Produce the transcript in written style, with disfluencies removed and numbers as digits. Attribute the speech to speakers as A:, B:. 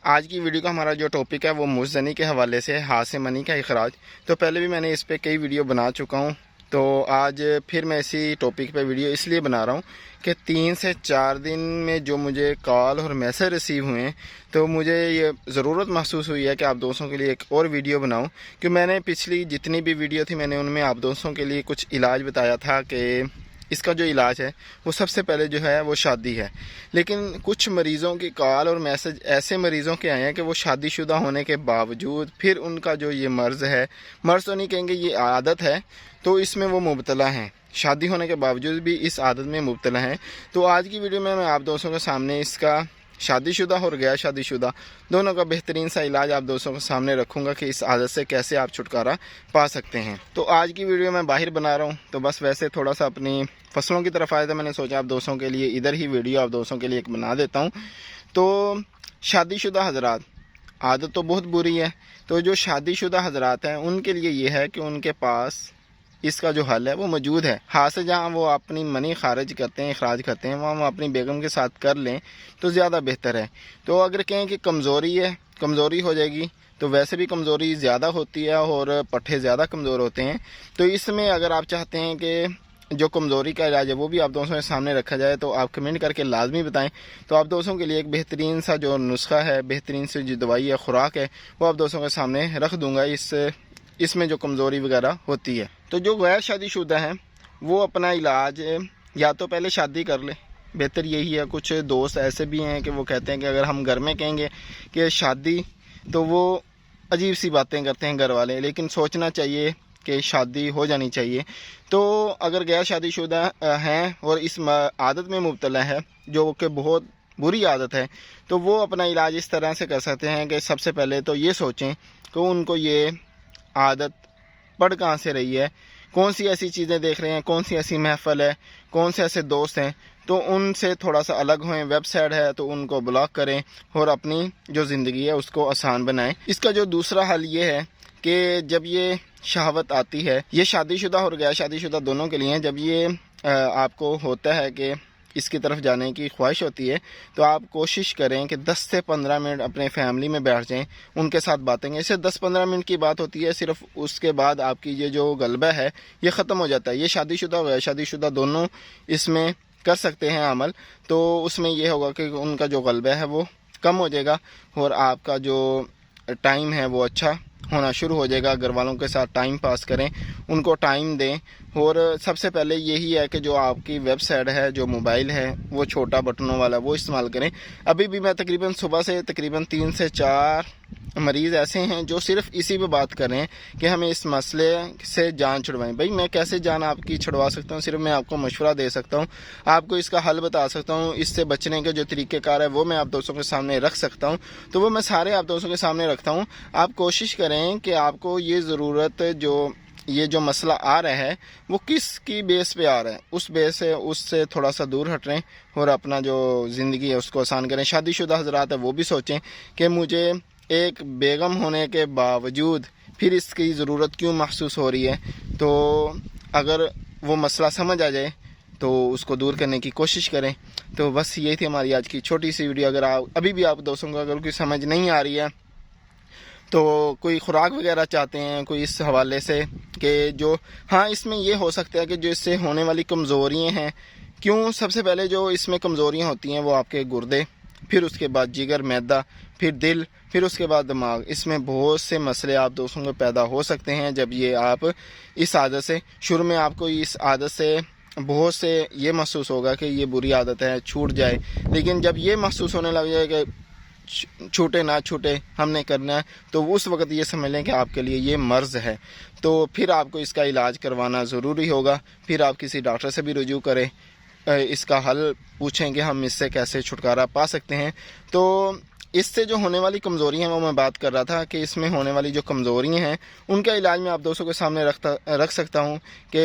A: آج کی ویڈیو کا ہمارا جو ٹاپک ہے وہ مزدنی کے حوالے سے، ہاتھ سے منی کا اخراج۔ تو پہلے بھی میں نے اس پہ کئی ویڈیو بنا چکا ہوں، تو آج پھر میں اسی ٹاپک پہ ویڈیو اس لیے بنا رہا ہوں کہ 3 سے 4 دن میں جو مجھے کال اور میسج ریسیو ہوئے ہیں، تو مجھے یہ ضرورت محسوس ہوئی ہے کہ آپ دوستوں کے لیے ایک اور ویڈیو بناؤں، کہ میں نے پچھلی جتنی بھی ویڈیو تھی میں نے ان میں آپ دوستوں کے لیے کچھ علاج بتایا تھا کہ اس کا جو علاج ہے وہ سب سے پہلے جو ہے وہ شادی ہے۔ لیکن کچھ مریضوں کی کال اور میسج ایسے مریضوں کے آئے ہیں کہ وہ شادی شدہ ہونے کے باوجود پھر ان کا جو یہ مرض ہے، مرض تو نہیں کہیں گے، یہ عادت ہے، تو اس میں وہ مبتلا ہیں، شادی ہونے کے باوجود بھی اس عادت میں مبتلا ہیں۔ تو آج کی ویڈیو میں آپ دوستوں کے سامنے اس کا شادی شدہ اور غیر شادی شدہ دونوں کا بہترین سا علاج آپ دوستوں کے سامنے رکھوں گا کہ اس عادت سے کیسے آپ چھٹکارا پا سکتے ہیں۔ تو آج کی ویڈیو میں باہر بنا رہا ہوں، تو بس ویسے تھوڑا سا اپنی فصلوں کی طرف آیا تھا، میں نے سوچا آپ دوستوں کے لیے ادھر ہی ویڈیو آپ دوستوں کے لیے ایک بنا دیتا ہوں۔ تو شادی شدہ حضرات، عادت تو بہت بری ہے، تو جو شادی شدہ حضرات ہیں ان کے لیے یہ ہے کہ ان کے پاس اس کا جو حل ہے وہ موجود ہے۔ ہاتھ سے جہاں وہ اپنی منی خارج کرتے ہیں، اخراج کرتے ہیں، وہاں وہ اپنی بیگم کے ساتھ کر لیں تو زیادہ بہتر ہے۔ تو اگر کہیں کہ کمزوری ہے، کمزوری ہو جائے گی، تو ویسے بھی کمزوری زیادہ ہوتی ہے اور پٹھے زیادہ کمزور ہوتے ہیں، تو اس میں اگر آپ چاہتے ہیں کہ جو کمزوری کا علاج ہے وہ بھی آپ دوستوں کے سامنے رکھا جائے تو آپ کمنٹ کر کے لازمی بتائیں، تو آپ دوستوں کے لیے ایک بہترین سا جو نسخہ ہے، بہترین سے جو دوائی ہے، خوراک ہے، وہ آپ دوستوں کے سامنے رکھ دوں گا اس میں جو کمزوری وغیرہ ہوتی ہے۔ تو جو غیر شادی شدہ ہیں وہ اپنا علاج یا تو پہلے شادی کر لیں، بہتر یہی ہے۔ کچھ دوست ایسے بھی ہیں کہ وہ کہتے ہیں کہ اگر ہم گھر میں کہیں گے کہ شادی، تو وہ عجیب سی باتیں کرتے ہیں گھر والے، لیکن سوچنا چاہیے کہ شادی ہو جانی چاہیے۔ تو اگر غیر شادی شدہ ہیں اور اس عادت میں مبتلا ہے جو کہ بہت بری عادت ہے، تو وہ اپنا علاج اس طرح سے کر سکتے ہیں کہ سب سے پہلے تو یہ سوچیں کہ ان کو یہ عادت پڑ کہاں سے رہی ہے، کون سی ایسی چیزیں دیکھ رہے ہیں، کون سی ایسی محفل ہے، کون سے ایسے دوست ہیں، تو ان سے تھوڑا سا الگ ہوئیں۔ ویب سائٹ ہے تو ان کو بلاک کریں اور اپنی جو زندگی ہے اس کو آسان بنائیں۔ اس کا جو دوسرا حل یہ ہے کہ جب یہ شہوت آتی ہے، یہ شادی شدہ اور غیر شادی شدہ دونوں کے لیے، جب یہ آپ کو ہوتا ہے کہ اس کی طرف جانے کی خواہش ہوتی ہے، تو آپ کوشش کریں کہ 10 سے 15 منٹ اپنے فیملی میں بیٹھ جائیں، ان کے ساتھ باتیں کریں۔ اسے 10-15 منٹ کی بات ہوتی ہے صرف، اس کے بعد آپ کی یہ جو غلبہ ہے یہ ختم ہو جاتا ہے۔ یہ شادی شدہ اور غیر شادی شدہ دونوں اس میں کر سکتے ہیں عمل، تو اس میں یہ ہوگا کہ ان کا جو غلبہ ہے وہ کم ہو جائے گا اور آپ کا جو ٹائم ہے وہ اچھا ہونا شروع ہو جائے گا۔ گھر والوں کے ساتھ ٹائم پاس کریں، ان کو ٹائم دیں، اور سب سے پہلے یہی ہے کہ جو آپ کی ویب سائٹ ہے، جو موبائل ہے، وہ چھوٹا بٹنوں والا وہ استعمال کریں۔ ابھی بھی میں تقریباً صبح سے تقریباً 3 سے 4 مریض ایسے ہیں جو صرف اسی پہ بات کر رہے ہیں کہ ہمیں اس مسئلے سے جان چھڑوائیں۔ بھائی میں کیسے جان آپ کی چھڑوا سکتا ہوں؟ صرف میں آپ کو مشورہ دے سکتا ہوں، آپ کو اس کا حل بتا سکتا ہوں، اس سے بچنے کے جو طریقہ کار ہے وہ میں آپ دوستوں کے سامنے رکھ سکتا ہوں، تو وہ میں سارے آپ دوستوں کے سامنے رکھتا ہوں۔ آپ کوشش کریں کہ آپ کو یہ ضرورت یہ جو مسئلہ آ رہا ہے وہ کس کی بیس پہ آ رہا ہے، اس بیس سے اس سے تھوڑا سا دور ہٹ رہیں اور اپنا جو زندگی ہے اس کو آسان کریں۔ شادی شدہ حضرات ہے وہ بھی سوچیں کہ مجھے ایک بیگم ہونے کے باوجود پھر اس کی ضرورت کیوں محسوس ہو رہی ہے، تو اگر وہ مسئلہ سمجھ آ جائے تو اس کو دور کرنے کی کوشش کریں۔ تو بس یہی تھی ہماری آج کی چھوٹی سی ویڈیو۔ اگر ابھی بھی آپ دوستوں کو اگر کوئی سمجھ نہیں آ رہی ہے تو کوئی خوراک وغیرہ چاہتے ہیں کوئی اس حوالے سے کہ جو ہاں اس میں یہ ہو سکتا ہے کہ جو اس سے ہونے والی کمزوریاں ہیں، کیوں سب سے پہلے جو اس میں کمزوریاں ہوتی ہیں وہ آپ کے گردے، پھر اس کے بعد جگر، معدہ، پھر دل، پھر اس کے بعد دماغ۔ اس میں بہت سے مسئلے آپ دوستوں کو پیدا ہو سکتے ہیں جب یہ آپ اس عادت سے شروع میں آپ کو اس عادت سے بہت سے یہ محسوس ہوگا کہ یہ بری عادت ہے، چھوٹ جائے، لیکن جب یہ محسوس ہونے لگ جائے کہ چھوٹے نہ چھوٹے ہم نے کرنا ہے، تو اس وقت یہ سمجھ لیں کہ آپ کے لیے یہ مرض ہے، تو پھر آپ کو اس کا علاج کروانا ضروری ہوگا۔ پھر آپ کسی ڈاکٹر سے بھی رجوع کریں، اس کا حل پوچھیں کہ ہم اس سے کیسے چھٹکارا پا سکتے ہیں۔ تو اس سے جو ہونے والی کمزوریاں ہیں وہ میں بات کر رہا تھا کہ اس میں ہونے والی جو کمزوریاں ہیں ان کا علاج میں آپ دوستوں کے سامنے رکھ سکتا ہوں کہ